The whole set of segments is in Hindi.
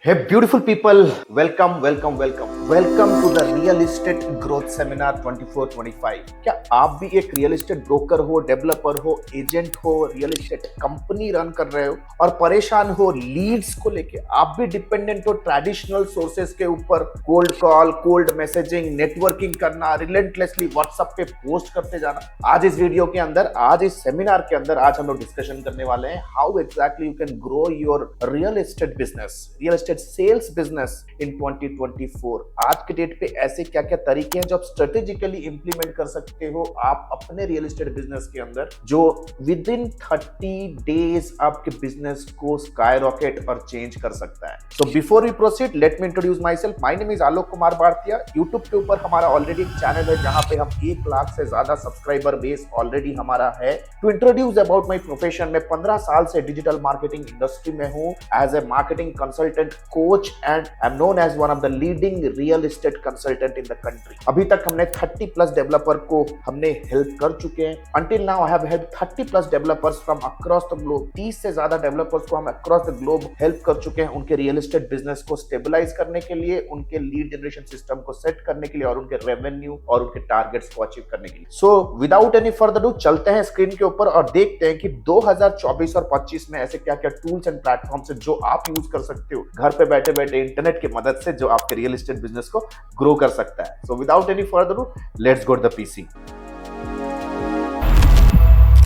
Hey, beautiful people, welcome to the Real Estate Growth Seminar 24-25। क्या आप भी एक रियल एस्टेट ब्रोकर हो, डेवलपर हो, एजेंट हो, रियल एस्टेट कंपनी रन कर रहे हो और परेशान हो लीड्स को लेके? आप भी डिपेंडेंट हो ट्रेडिशनल सोर्सेस के ऊपर, cold call, cold messaging, networking करना, रिलेंटलेसली व्हाट्सएप पे पोस्ट करते जाना। आज इस वीडियो के अंदर, आज इस सेमिनार के अंदर, आज हम लोग डिस्कशन करने वाले हैं how exactly you can grow your real estate business, real estate sales business in 2024। आज के डेट पे ऐसे क्या क्या तरीके हैं जो आप स्ट्रेटेजिकली इंप्लीमेंट कर सकते हो आप अपने रियल एस्टेट बिजनेस के अंदर, जो विद इन 30 डेज आपके बिजनेस को स्काई रॉकेट और चेंज कर सकता है। So before we proceed, let me introduce myself. My name is Alok Kumar Bharatiya. YouTube के ऊपर हमारा ऑलरेडी एक चैनल है जहां पे हम 1 लाख से ज्यादा सब्सक्राइबर बेस ऑलरेडी हमारा है। To introduce about my profession, मैं 15 साल से डिजिटल मार्केटिंग इंडस्ट्री में हूं as a marketing consultant, coach and I am known as one of the leading real estate consultant in the country. अभी तक हमने 30 प्लस डेवलपर को हमने हेल्प कर चुके हैं। Until now I have help 30 plus developers from across the globe. 30 से ज्यादा डेवलपर्स को हम अक्रॉस द ग्लोब हेल्प कर चुके हैं उनके रियल एस्टेट बिजनेस को स्टेबलाइज करने के लिए, उनके लीड जनरेशन सिस्टम को सेट करने के लिए और उनके रेवेन्यू और उनके टारगेट्स को अचीव करने के लिए। सो विदाउट एनी फर्दर डू चलते हैं स्क्रीन के ऊपर और देखते हैं कि 2024 और 25 में ऐसे क्या क्या टूल्स एंड प्लेटफॉर्म्स हैं जो आप यूज कर सकते हो घर पे बैठे बैठे इंटरनेट की मदद से, जो आपके रियल एस्टेट बिजनेस को ग्रो कर सकता है। So without any further do let's go to the PC.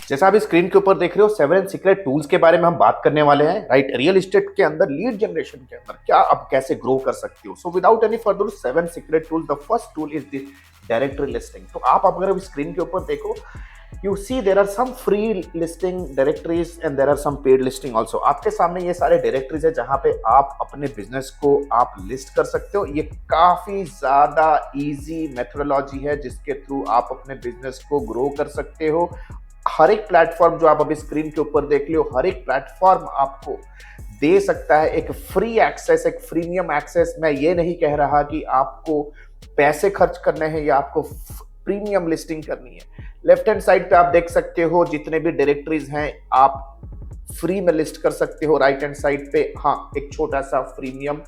जैसा आप स्क्रीन के ऊपर देख रहे हो, 7 सीक्रेट टूल्स के बारे में हम बात करने वाले हैं, राइट। रियल एस्टेट के अंदर लीड जनरेशन के अंदर क्या आप कैसे ग्रो कर सकते हो। सो without any further 7 secret tools. The first tool is the directory listing. तो आप अगर स्क्रीन के ऊपर देखो, you see there are some free listing directories and there are some paid listing also। आपके सामने ये सारे डायरेक्टरीज है जहां पे आप अपने बिजनेस को आप लिस्ट कर सकते हो। ये काफी ज्यादा इजी मेथोडोलॉजी है जिसके थ्रू आप अपने बिजनेस को ग्रो कर सकते हो। हर एक प्लेटफॉर्म जो आप अभी स्क्रीन के ऊपर देख लो, हर एक प्लेटफॉर्म आपको दे सकता है एक फ्री एक्सेस, एक प्रीमियम एक्सेस। मैं ये नहीं कह रहा कि आपको पैसे खर्च करने हैं या आपको प्रीमियम लिस्टिंग करनी है। लेफ्ट हैंड साइड पे आप देख सकते हो जितने भी डायरेक्टरीज हैं आप फ्री में लिस्ट कर सकते हो। राइट हैंड साइड पे हाँ एक छोटा सा प्रीमियम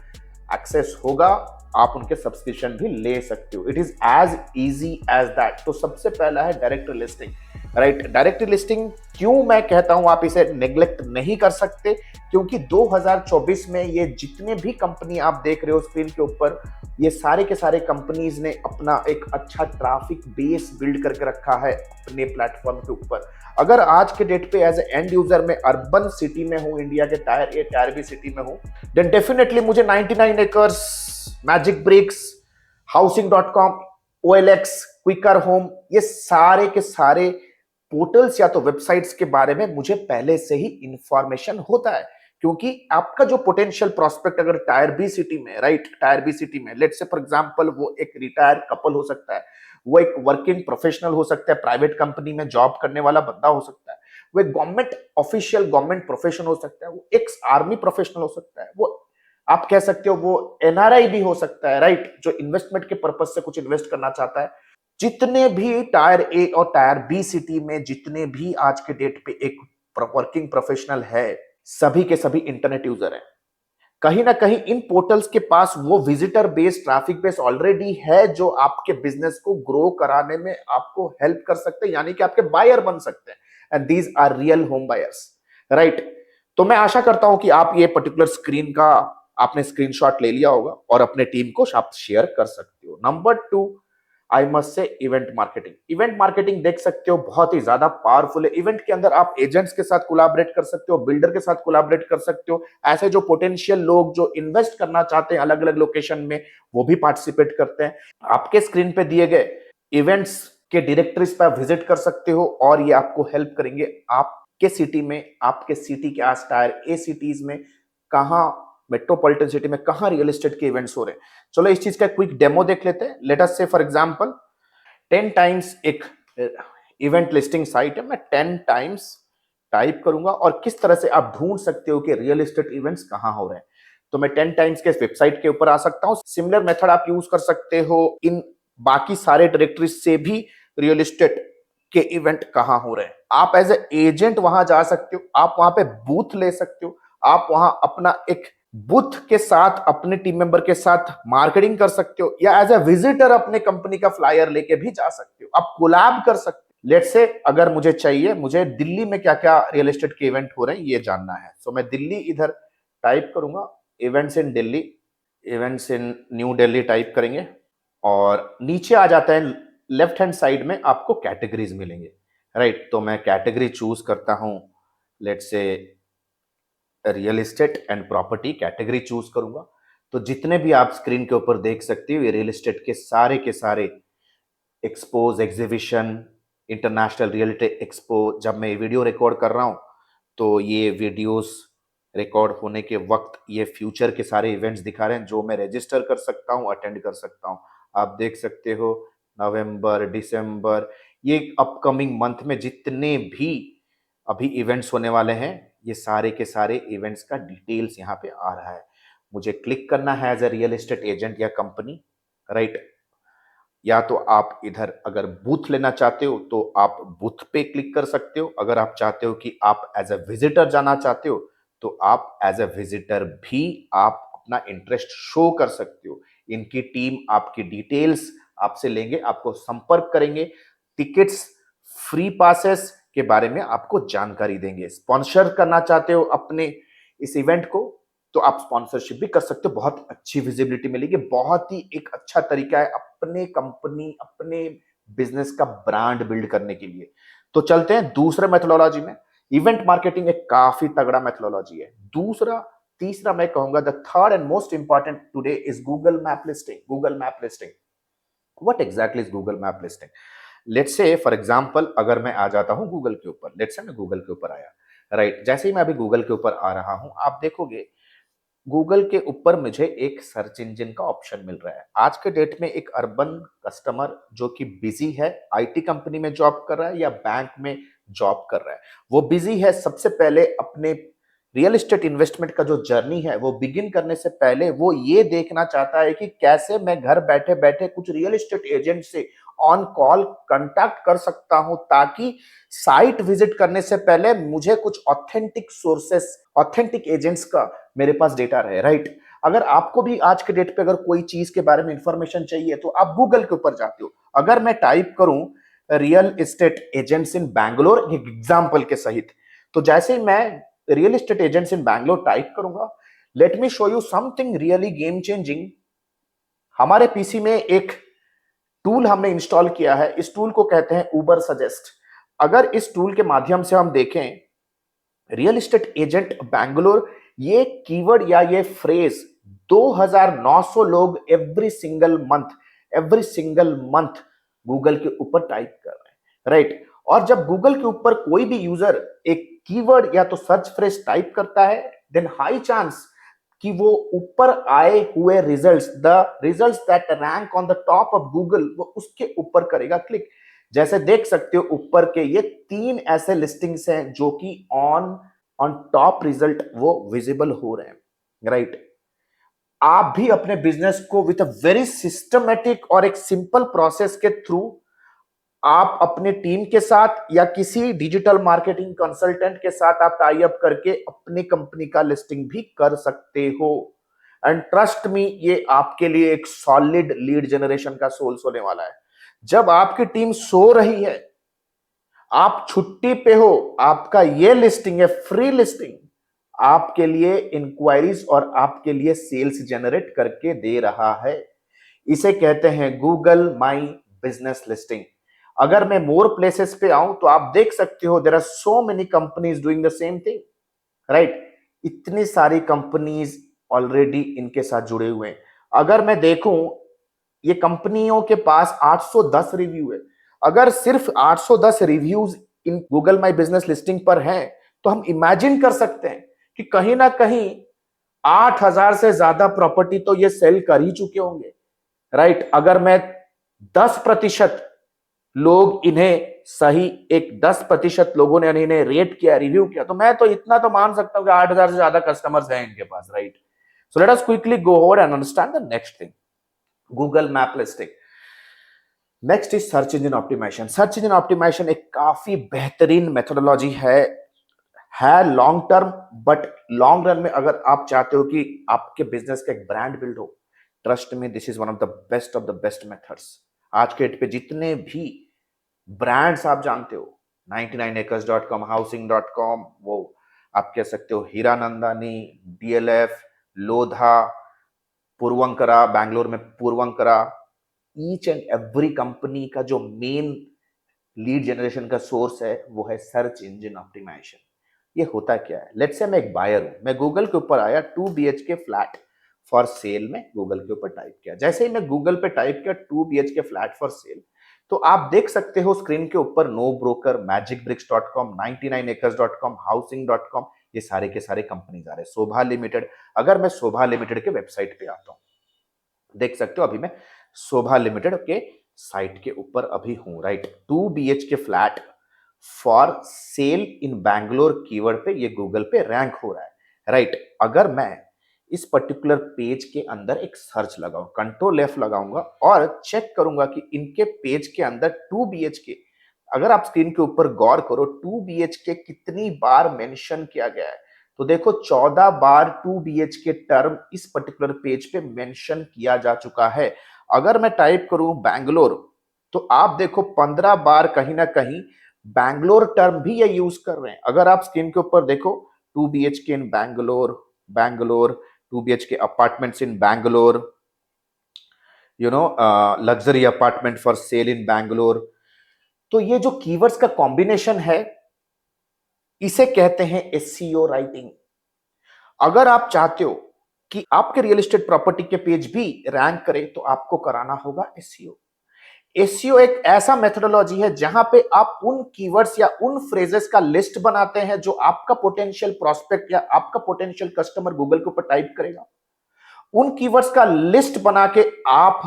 एक्सेस होगा, आप उनके सब्सक्रिप्शन भी ले सकते हो। It is as easy as that. तो सबसे पहला है directory listing, right. Directory listing क्यों मैं कहता हूं आप इसे नेग्लेक्ट नहीं कर सकते, क्योंकि 2024 में ये जितने भी कंपनी आप देख रहे हो स्क्रीन के ऊपर, ये सारे के सारे कंपनीज ने अपना एक अच्छा ट्रैफिक बेस बिल्ड करके रखा है अपने प्लेटफॉर्म के ऊपर। अगर आज के डेट पे एज एंड यूजर में अर्बन सिटी में हूं, इंडिया के tier A tier B city में हूं, देन डेफिनेटली मुझे 99 acres, magic bricks, housing, OLX, Quikr home, ये सारे के सारे पोर्टल्स या तो वेबसाइट्स के बारे में मुझे पहले से ही इंफॉर्मेशन होता है। क्योंकि आपका जो पोटेंशियल प्रोस्पेक्ट अगर टायर बी सिटी में, राइट, टायर बी सिटी में, लेट्स से फॉर एग्जांपल वो एक रिटायर कपल हो सकता है, वो एक वर्किंग प्रोफेशनल हो सकता है, प्राइवेट कंपनी में जॉब करने वाला बंदा हो सकता है, वो एक गवर्नमेंट ऑफिशियल गवर्नमेंट प्रोफेशन हो सकता है, वो एक्स आर्मी प्रोफेशनल हो सकता है, वो आप कह सकते हो वो एनआरआई भी हो सकता है, राइट, जो इन्वेस्टमेंट के पर्पज से कुछ इन्वेस्ट करना चाहता है। जितने भी टायर ए और टायर बी सिटी में जितने भी आज के डेट पे एक वर्किंग प्रोफेशनल है, सभी के सभी इंटरनेट यूजर हैं। कहीं ना कहीं इन पोर्टल्स के पास वो visitor base, traffic base already है जो आपके बिजनेस को ग्रो कराने में आपको हेल्प कर सकते हैं, यानी कि आपके बायर बन सकते हैं। And these are real home buyers, right. तो मैं आशा करता हूं कि आप ये पर्टिकुलर स्क्रीन का आपने स्क्रीनशॉट ले लिया होगा और अपने टीम को आप शेयर कर सकते हो। Number 2, I must say event marketing. Event marketing देख सकते हो बहुत ही ज्यादा पावरफुल है। इवेंट के अंदर आप एजेंट्स के साथ कोलैबोरेट कर सकते हो, बिल्डर के साथ कोलैबोरेट कर सकते हो। ऐसे जो पोटेंशियल लोग जो इन्वेस्ट करना चाहते हैं अलग अलग लोकेशन में, वो भी पार्टिसिपेट करते हैं। आपके स्क्रीन पे दिए गए इवेंट्स के डायरेक्टरीज पर विजिट कर सकते हो और ये आपको हेल्प करेंगे आपके सिटी में, आपके सिटी के आस टायर ए सिटीज में कहां, मेट्रोपॉलिटन सिटी में कहां रियल एस्टेट के इवेंट्स हो रहे हैं। चलो इस चीज का क्विक डेमो देख लेते हैं। लेट अस से फॉर एग्जांपल 10 टाइम्स एक इवेंट लिस्टिंग साइट है, मैं 10 टाइम्स टाइप करूंगा और किस तरह से आप ढूंढ सकते हो कि रियल एस्टेट इवेंट्स कहां हो रहे हैं। तो मैं 10 टाइम्स के वेबसाइट के ऊपर आ सकता हूं। सिमिलर मेथड आप यूज कर सकते हो इन बाकी सारे डायरेक्टरीज से भी, रियल एस्टेट के इवेंट कहां हो रहे हैं। आप एज ए एजेंट वहां जा सकते हो, आप वहां पे बूथ ले सकते हो, आप वहां अपना एक बूथ के साथ अपने टीम मेंबर के साथ मार्केटिंग कर सकते हो, या एज ए विजिटर अपने कंपनी का फ्लायर लेके भी जा सकते हो, आप कोलैब कर सकते हो। लेट्स से अगर मुझे चाहिए, मुझे दिल्ली में क्या क्या रियल एस्टेट के इवेंट हो रहे हैं ये जानना है, तो मैं दिल्ली इधर टाइप करूंगा, events in Delhi, events in new Delhi type करेंगे और नीचे आ जाता है लेफ्ट हैंड साइड में आपको कैटेगरीज मिलेंगे, राइट। तो मैं कैटेगरी चूज करता हूं, let's say real estate and property category choose करूंगा। तो जितने भी आप स्क्रीन के ऊपर देख सकते हो ये रियल एस्टेट के सारे expose, exhibition, international real estate expo, जब मैं ये वीडियो रिकॉर्ड कर रहा हूं तो ये वीडियोस रिकॉर्ड होने के वक्त ये फ्यूचर के सारे इवेंट्स दिखा रहे हैं जो मैं रजिस्टर कर सकता हूं, अटेंड कर सकता हूं। आप देख सकते हो नवंबर, दिसंबर, ये अपकमिंग मंथ में जितने भी अभी इवेंट्स होने वाले हैं ये सारे के सारे इवेंट्स का डिटेल्स यहाँ पे आ रहा है। मुझे क्लिक करना है as a real estate agent या कंपनी, राइट। या तो आप इधर अगर बूथ लेना चाहते हो तो आप बूथ पे क्लिक कर सकते हो, अगर आप चाहते हो कि आप एज ए विजिटर जाना चाहते हो तो आप एज ए विजिटर भी आप अपना इंटरेस्ट शो कर सकते हो। इनकी टीम आपकी डिटेल्स आपसे लेंगे, आपको संपर्क करेंगे, टिकट्स, फ्री पासेस के बारे में आपको जानकारी देंगे। स्पॉन्सर करना चाहते हो अपने इस इवेंट को तो आप स्पॉन्सरशिप भी कर सकते हो, बहुत अच्छी विजिबिलिटी मिलेगी, बहुत ही एक अच्छा तरीका है अपने कंपनी, अपने बिजनेस का ब्रांड बिल्ड करने के लिए। तो चलते हैं दूसरे मेथोडोलॉजी में। इवेंट मार्केटिंग एक काफी तगड़ा मेथोडोलॉजी है। तीसरा मैं कहूंगा the third and most important today is Google map listing. Google map listing, what exactly is Google map listing? Let's say for example अगर मैं आ जाता हूं गूगल के ऊपर, लेट्स से मैं गूगल के ऊपर आया, राइट। जैसे ही मैं अभी गूगल के ऊपर आ रहा हूं आप देखोगे गूगल के ऊपर मुझे एक सर्च इंजन का ऑप्शन मिल रहा है। आज के डेट में एक अर्बन कस्टमर जो कि बिजी है, आईटी कंपनी में जॉब कर रहा है या बैंक में जॉब कर रहा है, वो बिजी है, सबसे पहले अपने रियल एस्टेट इन्वेस्टमेंट का जो जर्नी है वो बिगिन करने से पहले वो ये देखना चाहता है कि कैसे मैं घर बैठे बैठे कुछ रियल एस्टेट एजेंट से ऑन कॉल कांटेक्ट कर सकता हूं, ताकि साइट विजिट करने से पहले मुझे कुछ ऑथेंटिक सोर्सेस, ऑथेंटिक एजेंट्स का मेरे पास डेटा रहे, राइट। अगर आपको भी आज के डेट पे अगर कोई चीज के बारे में इंफॉर्मेशन चाहिए तो आप गूगल के ऊपर जाते हो। अगर मैं टाइप करूं real estate agents in Bangalore example के सहित, तो जैसे ही मैं real estate agents in Bangalore type करूंगा, let me show you something really game changing. हमारे पीसी में एक टूल हमने इंस्टॉल किया है, इस टूल को कहते हैं उबर सजेस्ट। अगर इस टूल के माध्यम से हम देखें रियल एस्टेट एजेंट बैंगलोर, ये कीवर्ड या ये फ्रेज 2900 लोग एवरी सिंगल मंथ गूगल के ऊपर टाइप कर रहे हैं, राइट। और जब गूगल के ऊपर कोई भी यूजर एक कीवर्ड या तो सर्च फ्रेज टाइप करता है, देन हाई चांस कि वो ऊपर आए हुए results that rank on the top of Google, वो उसके ऊपर करेगा क्लिक। जैसे देख सकते हो ऊपर के ये 3 ऐसे लिस्टिंग्स हैं जो कि ऑन टॉप रिजल्ट वो विजिबल हो रहे हैं, राइट। आप भी अपने बिजनेस को विथ अ वेरी सिस्टमेटिक और एक सिंपल प्रोसेस के थ्रू आप अपने टीम के साथ या किसी डिजिटल मार्केटिंग कंसल्टेंट के साथ आप टाई अप करके अपनी कंपनी का लिस्टिंग भी कर सकते हो। एंड ट्रस्ट मी, ये आपके लिए एक सॉलिड लीड जनरेशन का सोर्स होने वाला है। जब आपकी टीम सो रही है, आप छुट्टी पे हो, आपका ये लिस्टिंग है फ्री लिस्टिंग, आपके लिए इंक्वायरीज और आपके लिए सेल्स जनरेट करके दे रहा है। इसे कहते हैं गूगल माई बिजनेस लिस्टिंग। अगर मैं मोर प्लेसेस पे आऊं तो आप देख सकते हो there are so many companies doing the same thing, right. इतनी सारी कंपनीज ऑलरेडी इनके साथ जुड़े हुए हैं। अगर मैं देखूं ये कंपनियों के पास 810 रिव्यू है। अगर सिर्फ 810 reviews in Google my business listing पर हैं तो हम इमेजिन कर सकते हैं कि कहीं ना कहीं 8000 से ज्यादा प्रॉपर्टी तो ये सेल कर ही चुके होंगे, राइट। अगर मैं 10% लोग इन्हें सही, एक 10% लोगों ने इन्हें रेट किया, रिव्यू किया, तो मैं तो इतना तो मान सकता हूं कि 8000 से ज्यादा कस्टमर्स हैं इनके पास, right. So let us quickly go over and understand the next thing, Google map listing. Next is search engine optimisation. Search engine optimisation एक काफी बेहतरीन मेथोडोलॉजी है है long term, but long run में अगर आप चाहते हो कि आपके बिजनेस का एक ब्रांड बिल्ड हो, ट्रस्ट में this is one of the best methods. आज के डेट पे जितने भी ब्रांड्स आप जानते हो, 99acres.com, housing.com, वो आप कह सकते हो हीरानंदानी, डीएलएफ, लोधा, पूर्वंकरा, बैंगलोर में पूर्वंकरा, ईच एंड एवरी कंपनी का जो मेन लीड जनरेशन का सोर्स है वो है सर्च इंजन ऑप्टिमाइजेशन। ये होता क्या है, लेट्स से मैं एक बायर हूं, मैं गूगल के ऊपर आया 2 BHK फ्लैट फॉर सेल में गूगल के ऊपर टाइप किया। जैसे ही मैं गूगल पे टाइप किया 2 BHK फ्लैट फॉर सेल, तो आप देख सकते हो स्क्रीन के ऊपर no broker, magicbricks.com, 99acres.com, housing.com, ये सारे के सारे कंपनीज आ रहे हैं। शोभा लिमिटेड, अगर मैं शोभा लिमिटेड के वेबसाइट पे आता हूं, देख सकते हो अभी मैं शोभा लिमिटेड के साइट के ऊपर अभी हूं, right. 2 BHK flat for sale in Bangalore keyword पे ये गूगल पे रैंक हो रहा है, राइट। अगर मैं इस पर्टिकुलर पेज के अंदर एक सर्च लगाऊं, कंट्रोल F लगाऊंगा और चेक करूंगा कि इनके पेज के अंदर 2 BHK, अगर आप स्क्रीन के ऊपर गौर करो 2 BHK कितनी बार मेंशन किया गया है, तो देखो 14 बार 2 BHK टर्म इस पर्टिकुलर पेज पे मेंशन किया जा चुका है। अगर मैं टाइप करूं बैंगलोर, तो आप देखो 15 बार कहीं ना कहीं बैंगलोर टर्म भी ये यूज कर रहे हैं। अगर आप स्क्रीन के ऊपर देखो 2 BHK in Bangalore, Bangalore, 2 BHK apartments in Bangalore, luxury apartment for sale in Bangalore, तो ये जो कीवर्ड्स का कॉम्बिनेशन है इसे कहते हैं एसईओ राइटिंग। अगर आप चाहते हो कि आपके रियल एस्टेट प्रॉपर्टी के पेज भी रैंक करे, तो आपको कराना होगा एसईओ। एसईओ एक ऐसा मेथोडोलॉजी है जहां पे आप उन कीवर्ड्स या उन फ्रेजेस का लिस्ट बनाते हैं जो आपका पोटेंशियल प्रोस्पेक्ट या आपका पोटेंशियल कस्टमर गूगल के ऊपर टाइप करेगा। उन कीवर्ड्स का लिस्ट बना के आप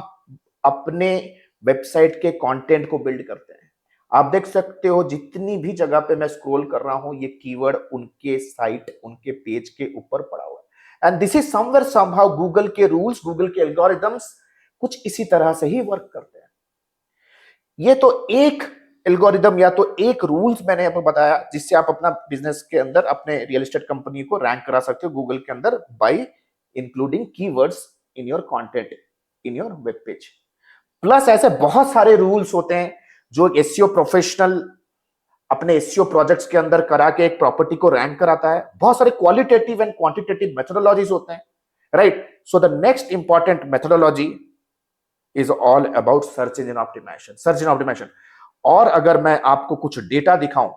अपने वेबसाइट के कंटेंट को बिल्ड करते हैं। आप देख सकते हो जितनी भी जगह पे मैं स्क्रॉल कर रहा हूं, ये कीवर्ड उनके साइट, उनके पेज के ऊपर पड़ा हुआ है। And this is somewhere somehow Google के रूल्स, गूगल के एल्गोरिदम्स कुछ इसी तरह से ही वर्क करते हैं। ये तो एक एल्गोरिदम या तो एक रूल्स मैंने आपको बताया जिससे आप अपना बिजनेस के अंदर अपने रियल एस्टेट कंपनी को रैंक करा सकते हो गूगल के अंदर bye including keywords in your content in your web page. Plus ऐसे बहुत सारे रूल्स होते हैं जो एक एसईओ प्रोफेशनल अपने एसईओ प्रोजेक्ट्स के अंदर करा के एक प्रॉपर्टी को रैंक कराता है। बहुत सारे क्वालिटेटिव एंड क्वांटिटेटिव मेथोडोलॉजीज होते हैं, right. So the next important methodology is all about search engine optimisation, search engine optimisation. और अगर मैं आपको कुछ डेटा दिखाऊं,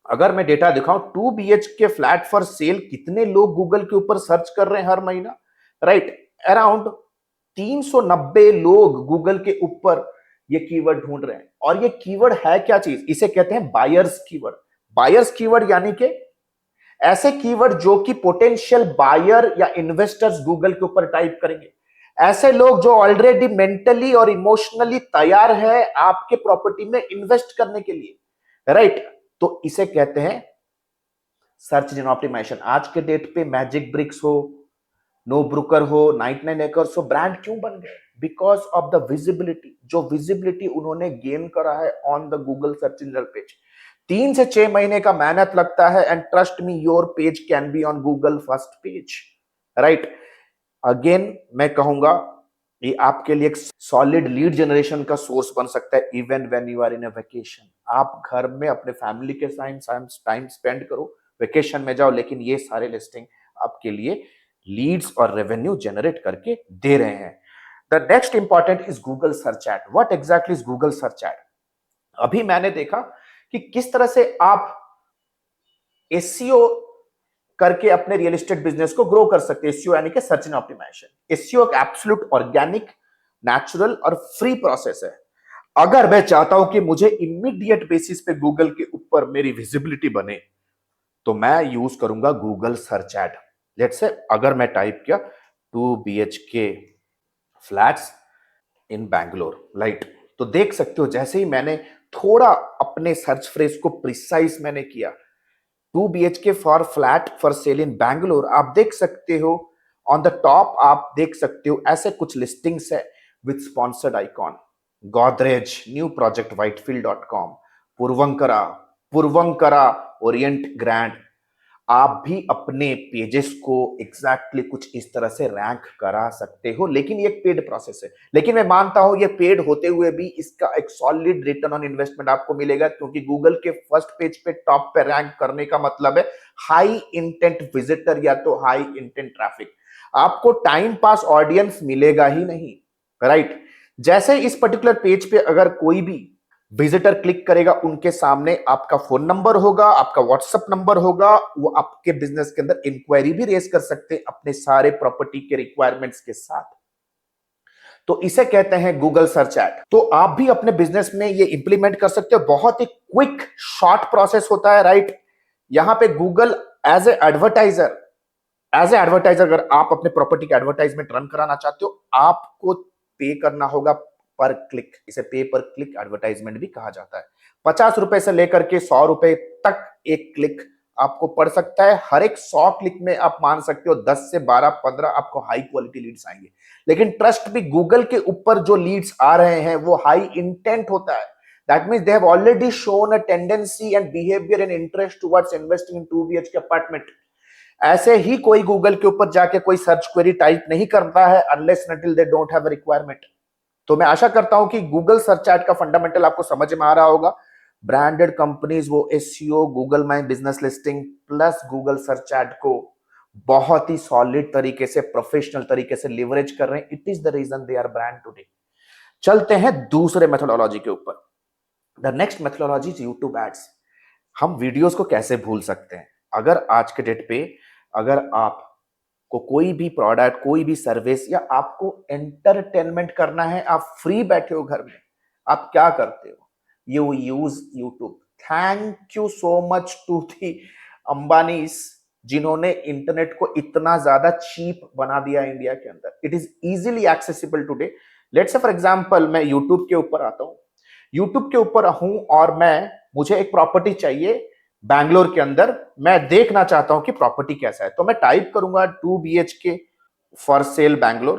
अगर मैं डेटा दिखाऊं 2 BHK फ्लैट फॉर सेल कितने लोग गूगल के ऊपर सर्च कर रहे हैं हर महीना, राइट। अराउंड 390 लोग गूगल के ऊपर ये कीवर्ड ढूंढ रहे हैं। और ये कीवर्ड है क्या चीज, इसे कहते हैं बायर्स कीवर्ड। बायर्स कीवर्ड यानी कि ऐसे कीवर्ड जो कि पोटेंशियल बायर या इन्वेस्टर्स गूगल के ऊपर टाइप करेंगे, ऐसे लोग जो ऑलरेडी मेंटली और इमोशनली तैयार है आपके प्रॉपर्टी में इन्वेस्ट करने के लिए, राइट। तो इसे कहते हैं सर्च इंजन ऑप्टिमाइजेशन। आज के डेट पे मैजिक ब्रिक्स हो, नो ब्रोकर हो, 99 एकर्स हो, ब्रांड क्यों बन गए? बिकॉज ऑफ द विजिबिलिटी, जो विजिबिलिटी उन्होंने गेन करा है on the Google search engine page. 3 से 6 महीने का मेहनत लगता है and trust me your page can be on Google first page, right. Again मैं कहूंगा ये आपके लिए एक सॉलिड लीड जनरेशन का सोर्स बन सकता है even when you are in a vacation. आप घर में अपने फैमिली के साथ टाइम स्पेंड करो, वेकेशन में जाओ, लेकिन ये सारे लिस्टिंग आपके लिए लीड्स और रेवेन्यू जनरेट करके दे रहे हैं। The next important is Google search add. What exactly is Google search add? अभी मैंने देखा कि किस तरह से आप एसईओ करके अपने रियल एस्टेट बिजनेस को ग्रो कर सकते हैं। एसईओ यानी कि सर्च इंजन ऑप्टिमाइजेशन। एसईओ एक एब्सोल्यूट ऑर्गेनिक, नेचुरल और फ्री प्रोसेस है। अगर मैं चाहता हूं कि मुझे इमीडिएट बेसिस पे गूगल के ऊपर मेरी विजिबिलिटी बने, तो मैं यूज करूंगा Google search add. Let's say अगर मैं टाइप किया 2 BHK फ्लैट्स इन बैंगलोर, राइट, तो देख सकते हो जैसे ही मैंने थोड़ा अपने सर्च फ्रेज को प्रिसाइज मैंने किया, 2 BHK for flat for sale in Bangalore, आप देख सकते हो ऑन द टॉप, आप देख सकते हो ऐसे कुछ लिस्टिंग्स है with sponsored icon. Godrej, new project, whitefield.com, Puravankara, Puravankara orient grand, आप भी अपने पेजेस को एग्जैक्टली कुछ इस तरह से रैंक करा सकते हो, लेकिन ये एक पेड प्रोसेस है। लेकिन मैं मानता हूं ये पेड होते हुए भी इसका एक सॉलिड रिटर्न ऑन इन्वेस्टमेंट आपको मिलेगा, क्योंकि गूगल के फर्स्ट पेज पे टॉप पे रैंक करने का मतलब है हाई इंटेंट विजिटर या तो हाई इंटेंट ट्रैफिक। आपको टाइम पास ऑडियंस मिलेगा ही नहीं, राइट। जैसे इस पर्टिकुलर पेज पे अगर कोई भी विजिटर क्लिक करेगा, उनके सामने आपका फोन नंबर होगा, आपका व्हाट्सएप नंबर होगा, वो आपके बिजनेस के अंदर इंक्वायरी भी रेज कर सकते हैं अपने सारे प्रॉपर्टी के रिक्वायरमेंट्स के साथ। तो इसे कहते हैं गूगल सर्च एड। तो आप भी अपने बिजनेस में ये इंप्लीमेंट कर सकते हो। बहुत ही क्विक शॉर्ट प्रोसेस होता है, राइट। यहां पे गूगल एज ए एडवर्टाइजर अगर आप अपने प्रॉपर्टी की एडवर्टाइजमेंट रन कराना चाहते हो, आपको पे करना होगा पर क्लिक। इसे पे पर क्लिक एडवर्टाइजमेंट भी कहा जाता है। 50 रुपए से लेकर के 100 रुपए तक एक क्लिक आपको पड़ सकता है। हर एक 100 क्लिक में आप मान सकते हो 10 से 12 15 आपको हाई क्वालिटी लीड्स आएंगे। लेकिन ट्रस्ट भी, गूगल के ऊपर जो लीड्स आ रहे हैं वो हाई इंटेंट होता है। That means they have already shown a tendency and behaviour and interest towards investing in 2 BHK apartment. ऐसे ही कोई गूगल के ऊपर जाके कोई सर्च क्वेरी टाइप नहीं करता है unless until they don't have a requirement. तो मैं आशा करता हूं कि गूगल सर्च एड का फंडामेंटल आपको समझ में आ रहा होगा। ब्रांडेड कंपनीज वो SEO, Google my business listing plus Google search add को बहुत ही सॉलिड तरीके से, प्रोफेशनल तरीके से लिवरेज कर रहे हैं। It is the reason they are brand today. चलते हैं दूसरे मेथोडोलॉजी के ऊपर। The next methodology is YouTube ads. हम वीडियोस को कैसे भूल सकते हैं? अगर आज के डेट पे अगर आप को कोई भी प्रोडक्ट, कोई भी सर्विस या आपको एंटरटेनमेंट करना है, आप फ्री बैठे हो घर में, आप क्या करते हो? You use YouTube. Thank you so much to the Ambanis, जिन्होंने इंटरनेट को इतना ज्यादा चीप बना दिया इंडिया के अंदर। It is easily accessible today. Let's say for example मैं यूट्यूब के ऊपर आता हूं, यूट्यूब के ऊपर हूं और मुझे एक प्रॉपर्टी चाहिए बैंगलोर के अंदर। मैं देखना चाहता हूं कि प्रॉपर्टी कैसा है, तो मैं टाइप करूंगा 2 BHK for sale Bangalore.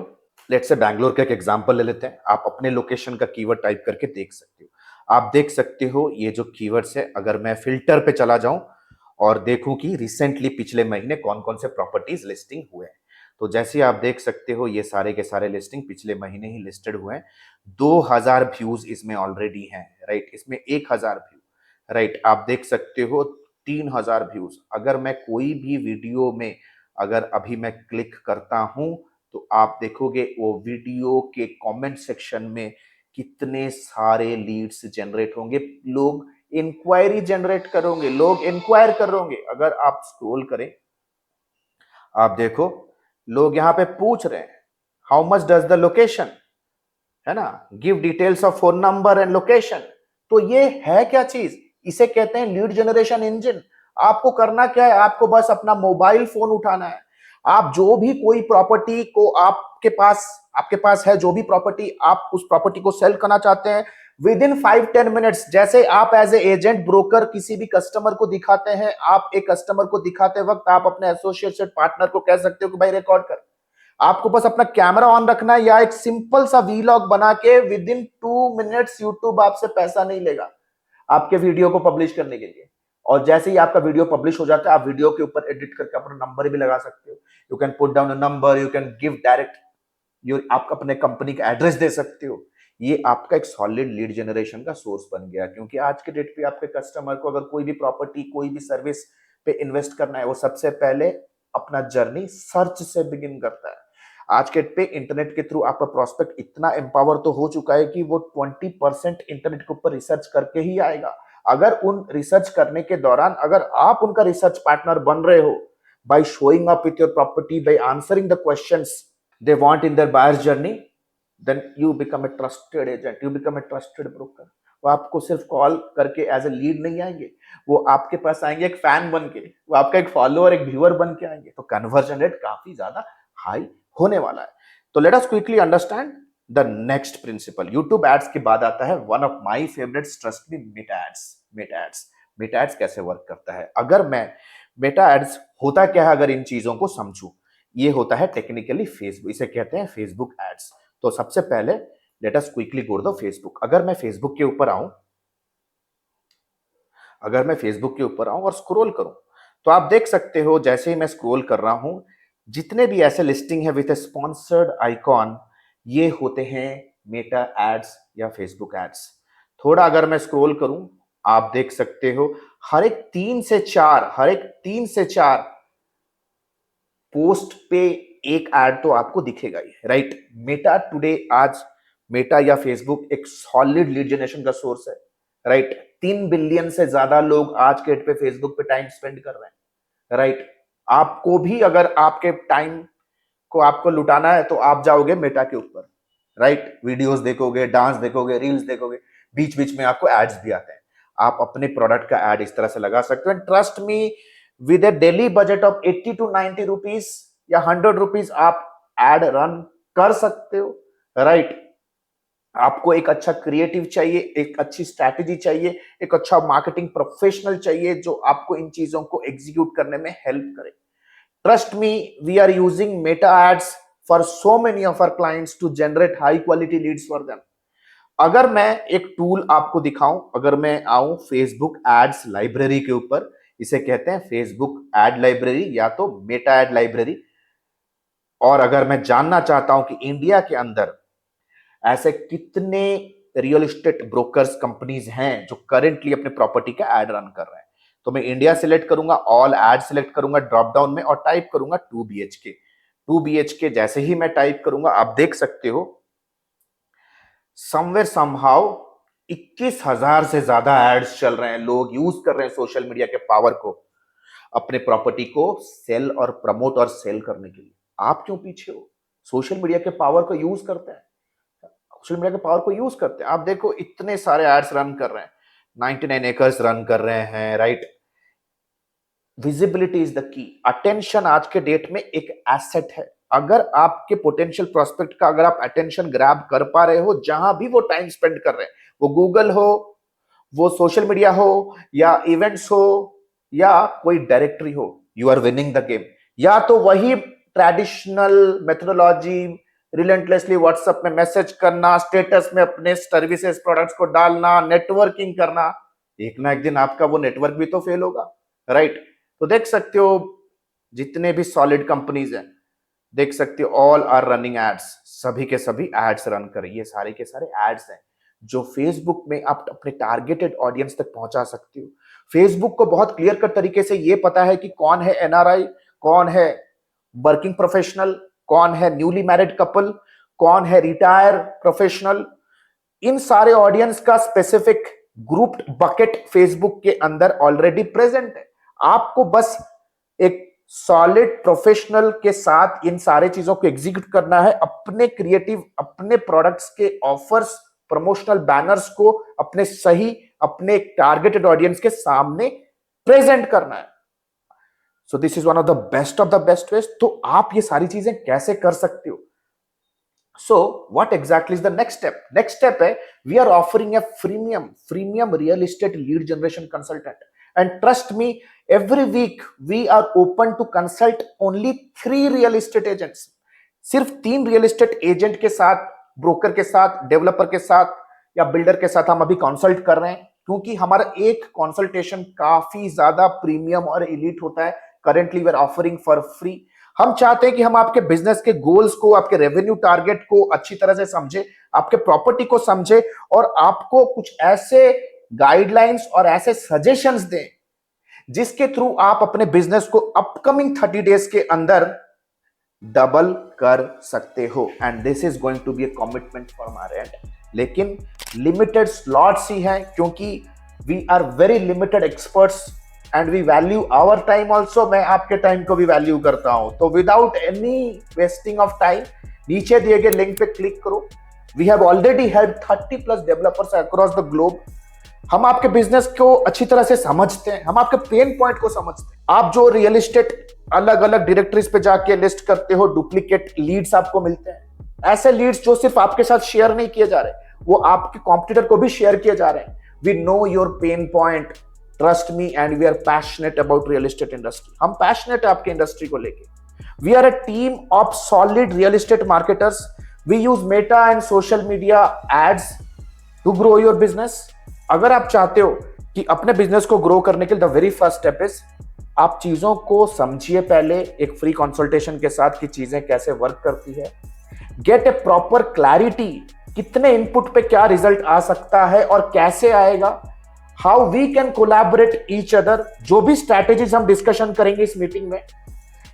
Let's say Bangalore का एक एग्जांपल ले लेते हैं। आप अपने लोकेशन का कीवर्ड टाइप करके देख सकते हो। आप देख सकते हो ये जो कीवर्ड्स है, अगर मैं फिल्टर पे चला जाऊं और देखूं कि रिसेंटली पिछले महीने कौन कौन से प्रॉपर्टीज लिस्टिंग हुए हैं, तो जैसे आप देख सकते हो ये सारे के सारे लिस्टिंग पिछले महीने ही लिस्टेड हुए हैं। 2000 व्यूज इसमें ऑलरेडी हैं, राइट। इसमें 1000 व्यू, राइट। आप देख सकते हो 3000 व्यूज। अगर मैं कोई भी वीडियो में अगर अभी मैं क्लिक करता हूं तो आप देखोगे वो वीडियो के कमेंट सेक्शन में कितने सारे लीड्स जनरेट होंगे। लोग इंक्वायरी जनरेट करोगे, लोग इंक्वायर करोगे। अगर आप स्क्रॉल करें, आप देखो लोग यहां पे पूछ रहे हैं how much does the location, है ना, give details of phone number and location. तो ये है क्या चीज? इसे कहते हैं लीड जनरेशन इंजन। आपको करना क्या है? आपको बस अपना मोबाइल फोन उठाना है। आप जो भी कोई प्रॉपर्टी को आपके पास है, जो भी प्रॉपर्टी आप उस प्रॉपर्टी को सेल करना चाहते हैं, विद इन 5-10 मिनट्स, जैसे आप एज ए एजेंट ब्रोकर किसी भी कस्टमर को दिखाते हैं, आप एक कस्टमर को दिखाते वक्त आप अपने एसोसिएटेड पार्टनर को कह सकते हो कि भाई रिकॉर्ड कर। आपको बस अपना कैमरा ऑन रखना है या एक सिंपल सा वीलॉग बना के विद इन 2 मिनट्स यूट्यूब आपसे पैसा नहीं लेगा आपके वीडियो को पब्लिश करने के लिए। और जैसे ही आपका वीडियो पब्लिश हो जाता है, आप वीडियो के ऊपर एडिट करके अपना नंबर भी लगा सकते हो। You can put down a number, you can give direct आप अपने कंपनी का एड्रेस दे सकते हो। ये आपका एक सॉलिड लीड जनरेशन का सोर्स बन गया, क्योंकि आज के डेट पे आपके कस्टमर को अगर कोई भी प्रॉपर्टी, कोई भी सर्विस पे इन्वेस्ट करना है, वो सबसे पहले अपना जर्नी सर्च से बिगिन करता है। आज के डेट पे इंटरनेट के थ्रू आपका प्रोस्पेक्ट इतना एम्पावर तो हो चुका है कि वो 20% इंटरनेट के ऊपर रिसर्च करके ही आएगा। अगर उन रिसर्च करने के दौरान अगर आप उनका रिसर्च पार्टनर बन रहे हो, by showing up with your property, by answering the questions they want in their buyer's journey, then you become a trusted agent, you become a trusted broker। वो आपको सिर्फ कॉल करके एज ए लीड नहीं आएंगे, वो आपके पास आएंगे एक फैन बन के, वो आपका एक फॉलोअर, एक व्यूअर बन के आएंगे। तो कन्वर्जन रेट काफी ज्यादा हाई होने वाला है। तो let us quickly understand the next principle. YouTube ads के बाद आता है one of my favourites, trust me, Meta ads. Meta ads कैसे वर्क करता है? अगर मैं मेटा एड्स होता क्या है अगर इन चीजों को समझूं, ये होता है टेक्निकली फेसबुक, इसे कहते हैं फेसबुक एड्स। तो सबसे पहले let us quickly go to the Facebook. अगर मैं फेसबुक के ऊपर आऊं और स्क्रॉल करूं, तो आप देख सकते हो जैसे ही मैं स्क्रॉल कर रहा हूं, जितने भी ऐसे लिस्टिंग है विथ ए स्पॉन्सर्ड आइकॉन, ये होते हैं मेटा एड्स या फेसबुक एड्स। थोड़ा अगर मैं स्क्रॉल करूं, आप देख सकते हो हर एक तीन से चार पोस्ट पे एक ऐड तो आपको दिखेगा ही, राइट। मेटा टुडे, आज मेटा या फेसबुक एक सॉलिड लीड जनरेशन का सोर्स है, राइट। 3 बिलियन से ज्यादा लोग आज के डेट पे फेसबुक पे टाइम स्पेंड कर रहे हैं, राइट। आपको भी अगर आपके टाइम को आपको लुटाना है तो आप जाओगे मेटा के ऊपर, राइट। वीडियोस देखोगे, डांस देखोगे, रील्स देखोगे, बीच बीच में आपको एड्स भी आते हैं। आप अपने प्रोडक्ट का एड इस तरह से लगा सकते हो। Trust me, with A daily budget of 80 to 90 rupees या 100 रुपीज आप एड रन कर सकते हो, राइट। आपको एक अच्छा क्रिएटिव चाहिए, एक अच्छी स्ट्रैटेजी चाहिए, एक अच्छा मार्केटिंग प्रोफेशनल चाहिए जो आपको इन चीजों को एग्जीक्यूट करने में हेल्प करे। Trust me, we are using meta ads for so many of our clients to generate high quality leads for them. अगर मैं एक टूल आपको दिखाऊं, अगर मैं आऊं फेसबुक एड्स लाइब्रेरी के ऊपर, इसे कहते हैं फेसबुक एड लाइब्रेरी या तो मेटा एड लाइब्रेरी, और अगर मैं जानना चाहता हूं कि इंडिया के अंदर ऐसे कितने रियल एस्टेट ब्रोकर्स कंपनीज हैं जो करेंटली अपने प्रॉपर्टी का एड रन कर रहे हैं, तो मैं इंडिया सिलेक्ट करूंगा, ऑल एड सिलेक्ट करूंगा ड्रॉप डाउन में और टाइप करूंगा 2 BHK। 2 BHK जैसे ही मैं टाइप करूंगा, आप देख सकते हो समवेयर समहाउ 21,000 से ज्यादा एड्स चल रहे हैं। लोग यूज कर रहे हैं सोशल मीडिया के पावर को अपने प्रॉपर्टी को सेल और प्रमोट और सेल करने के लिए। आप क्यों पीछे हो? सोशल मीडिया के पावर को यूज करते हैं, सोशल मीडिया के पावर को यूज करते हैं। आप देखो इतने सारे एड्स रन कर रहे हैं, 99 एकर्स रन कर रहे हैं, right. Visibility is the key. Attention आज के डेट में एक एसेट है। अगर आपके पोटेंशियल प्रोस्पेक्ट का अगर आप अटेंशन ग्रैब कर पा रहे हो, जहां भी वो टाइम स्पेंड कर रहे हैं, वो गूगल हो, वो सोशल मीडिया हो, या इवेंट्स हो, या कोई डायरेक्टरी हो, you are winning the game. या तो वही ट्रेडिशनल मेथोडोलॉजी, रिलेंटलेसली व्हाट्सएप में मैसेज करना, स्टेटस में अपने सर्विसेज प्रोडक्ट्स को डालना, नेटवर्किंग करना, एक ना एक दिन आपका वो नेटवर्क भी तो फेल होगा, राइट। तो देख सकते हो जितने भी सॉलिड कंपनीज हैं, देख सकते हो ऑल आर रनिंग एड्स, सभी के सभी एड्स रन कर रही है। सारे के सारे एड्स हैं जो फेसबुक में आप अपने टारगेटेड ऑडियंस तक पहुंचा सकते हो। फेसबुक को बहुत क्लियर कट तरीके से ये पता है कि कौन है एनआरआई, कौन है वर्किंग प्रोफेशनल, कौन है न्यूली मैरिड कपल, कौन है रिटायर प्रोफेशनल। इन सारे ऑडियंस का स्पेसिफिक ग्रुप्ड बकेट फेसबुक के अंदर ऑलरेडी प्रेजेंट है। आपको बस एक सॉलिड प्रोफेशनल के साथ इन सारे चीजों को एग्जीक्यूट करना है। अपने क्रिएटिव, अपने प्रोडक्ट्स के ऑफर्स, प्रमोशनल बैनर्स को अपने सही, अपने टारगेटेड ऑडियंस के सामने प्रेजेंट करना है। So this is one of the best veg. तो आप ये सारी चीजें कैसे कर सकते हो? So what exactly is the next step? Next step है, we are offering a freemium real estate lead generation consultant. And trust me, every week we are open to consult only 3 real estate agents. सिर्फ 3 रियल एस्टेट एजेंट के साथ, ब्रोकर के साथ, डेवलपर के साथ या बिल्डर के साथ हम अभी कंसल्ट कर रहे हैं, क्योंकि हमारा एक कंसल्टेशन काफी ज्यादा प्रीमियम और एलीट होता है। Currently we are offering for free. हम चाहते हैं कि हम आपके बिजनेस के गोल्स को, आपके रेवेन्यू टारगेट को अच्छी तरह से समझे, आपके प्रॉपर्टी को समझे और आपको कुछ ऐसे गाइडलाइंस और ऐसे सजेशंस दें जिसके थ्रू आप अपने बिजनेस को अपकमिंग 30 डेज के अंदर डबल कर सकते हो। And this is going to be a commitment from our end. लेकिन लिमिटेड स्लॉट्स ही हैं, क्योंकि we are very limited experts and we value our time also. मैं आपके टाइम को भी वैल्यू करता हूं। तो without any wasting of time, नीचे दिए गए लिंक पे क्लिक करो। We have already help 30+ developers across the globe. हम आपके बिजनेस को अच्छी तरह से समझते हैं, हम आपके पेन पॉइंट को समझते हैं। आप जो रियल एस्टेट अलग अलग डायरेक्टरीज पे जाके लिस्ट करते हो, डुप्लीकेट लीड्स आपको मिलते हैं। ऐसे लीड्स जो सिर्फ आपके साथ शेयर नहीं किए जा रहे, वो आपके कॉम्पिटिटर को भी शेयर किए जा रहे हैं। We know your pain point, trust me, and we are passionate about real estate industry. हम पैशनेट है आपके इंडस्ट्री को लेके। We are a team of solid real estate marketers. We use Meta and social media ads to grow your business. अगर आप चाहते हो कि अपने बिजनेस को ग्रो करने के लिए the very first step is आप चीजों को समझिए पहले एक फ्री कंसल्टेशन के साथ कि चीजें कैसे वर्क करती है। गेट ए प्रॉपर क्लैरिटी, कितने इनपुट पे क्या रिजल्ट आ सकता है और कैसे आएगा। How we can collaborate each other, जो भी स्ट्रैटेजीज हम डिस्कशन करेंगे इस मीटिंग में,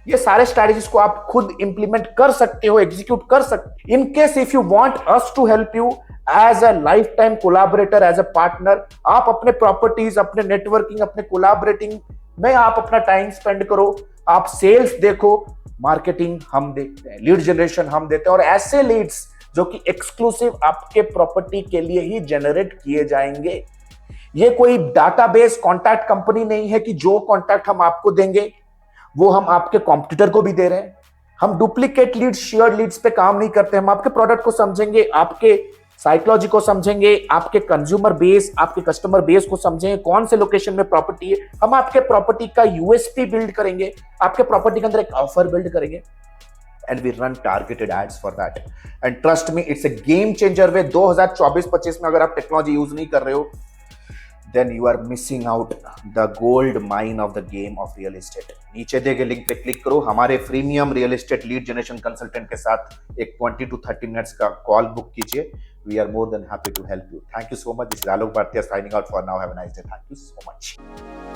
ये सारे स्ट्रैटेजीज को आप खुद इंप्लीमेंट कर सकते हो, एग्जीक्यूट कर सकते। In case if you want us to help you as a lifetime collaborator, as a partner, आप अपने प्रॉपर्टीज, अपने नेटवर्किंग, अपने कोलैबोरेटिंग में आप अपना टाइम स्पेंड करो। आप सेल्स देखो, मार्केटिंग हम देखते हैं, लीड जनरेशन हम देते हैं, और ऐसे लीड्स जो कि एक्सक्लूसिव आपके प्रॉपर्टी के लिए ही जनरेट किए जाएंगे। ये कोई डाटाबेस कॉन्टैक्ट कंपनी नहीं है कि जो कॉन्टैक्ट हम आपको देंगे वो हम आपके कॉम्पिटिटर को भी दे रहे हैं। हम डुप्लीकेट लीड्स, शेयर लीड्स पे काम नहीं करते। हम आपके प्रोडक्ट को समझेंगे, आपके साइकोलॉजी को समझेंगे, आपके कंज्यूमर बेस, आपके कस्टमर बेस को समझेंगे, कौन से लोकेशन में प्रॉपर्टी है। हम आपके प्रॉपर्टी का यूएसपी बिल्ड करेंगे, आपके प्रॉपर्टी के अंदर एक ऑफर बिल्ड करेंगे, and we run targeted ads for that. And trust me, it's a game changer way. 2024-25 में अगर आप टेक्नोलॉजी यूज नहीं कर रहे हो, then you are missing out the gold mine of the game of real estate। नीचे दिए गए लिंक पे क्लिक करो, हमारे premium real estate lead generation consultant के साथ एक 20 to 30 मिनट्स का कॉल बुक कीजिए। We are more than happy to help you. Thank you so much. This is Alok Bharatiya signing out for now. Have a nice day. Thank you so much.